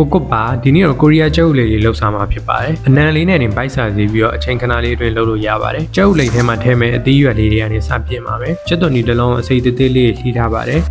ကိုကုတ်ပါဒီနေ့တော့ကိုရီးယားကျုပ်လေးတွေလှုပ်ဆောင်မှာဖြစ်ပါတယ်အနံလေးနဲ့တင်ပိုက်စာစီပြီးတော့အချိန်ခဏလေးအတွင်းလှုပ်လို့ရပါတယ်ကျုပ်လေးထဲမှာထဲမဲ့အသီးရွက်လေးတွေကနေစပြင်ပါမယ်ကျက်သွန်ဒီတစ်လုံးအစိတ်သေးသေးလေးလှီးထားပါတယ်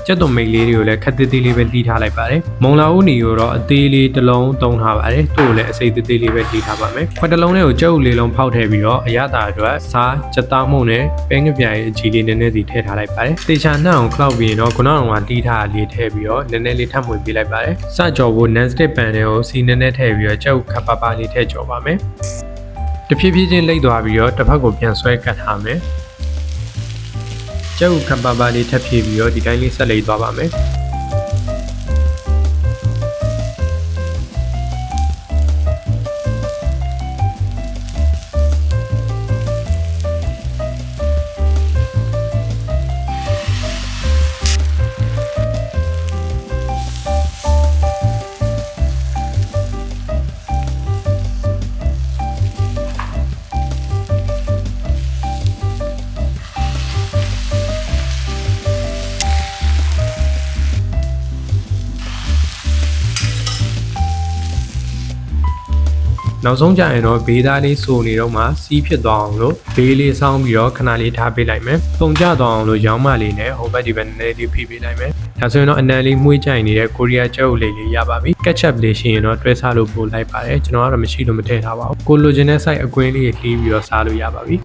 ကျက်သွန်မိတ်လေးတွေကိုလည်းခက်သေးသေးလေးပဲလှီးထားလိုက်ပါတယ်မုံလာဦးနီကိုတော့အသေးလေးတစ်လုံးသုံးထားပါတယ်သူ့ကိုလည်းအစိတ်သေးသေးလေးပဲလှီးထားပါမယ်ခွက်တစ်လုံးလေးကိုကျုပ်လေးလုံးဖောက်ထည့်ပြီးတော့အရသာအတွက်စားချက်သားမှုနဲ့ပဲငပြားရဲ့အကြီးလေးနည်းနည်းစီထည့်ထားလိုက်ပါတယ်တေချာနှောက်အောင်ခောက်ပြီးတော့ခုနကလှီးထားလေးထည့်ပြီးတော့နည်းနည်းလေးထပ်မွေပေးလိုက်ပါတယ်စကြော်ဖို့ non stick pan တွေကိုစီနည်းနည်းထည့်ပြီးတော့ကျုပ်ခပ်ပါပါလေးထည့်ကြော်ပါမယ်တဖြည်းဖြည်းချင်းလိမ့်သွားပြီးတော့တစ်ဖက်ကိုပြန်ဆွဲကတ်ထားမယ်ကျုပ်ခပ်ပါပါလေးထပ်ဖြည့်ပြီးတော့ဒီတိုင်းလေးဆက်လိမ့်သွားပါမယ်နောက်ဆုံးကြရင်တော့ဘေးသားလေးစိုနေတော့မှစီးဖြစ်သွားအောင်လို့ဘေးလေးဆောင်းပြီးတော့ခဏလေးထားပေးလိုက်မယ်။ပုံကျသွားအောင်လို့ရောင်းမလေးနဲ့ဟိုဘက်ဒီဘက်နည်းနည်းလေးဖိပေးလိုက်မယ်။ဒါဆိုရင်တော့အနံလေးမှုေးကြိုင်နေတဲ့ကိုရီးယားကျုပ်လေးရပါပြီ။ကက်ချပ်လေးရှိရင်တော့တွဲစားလို့ပို့လိုက်ပါတယ်။ကျွန်တော်ကတော့မရှိလို့မထည့်ထားပါဘူး။ကိုလိုချင်တဲ့ site အကွင်းလေးလှီးပြီးတော့စားလို့ရပါပြီ။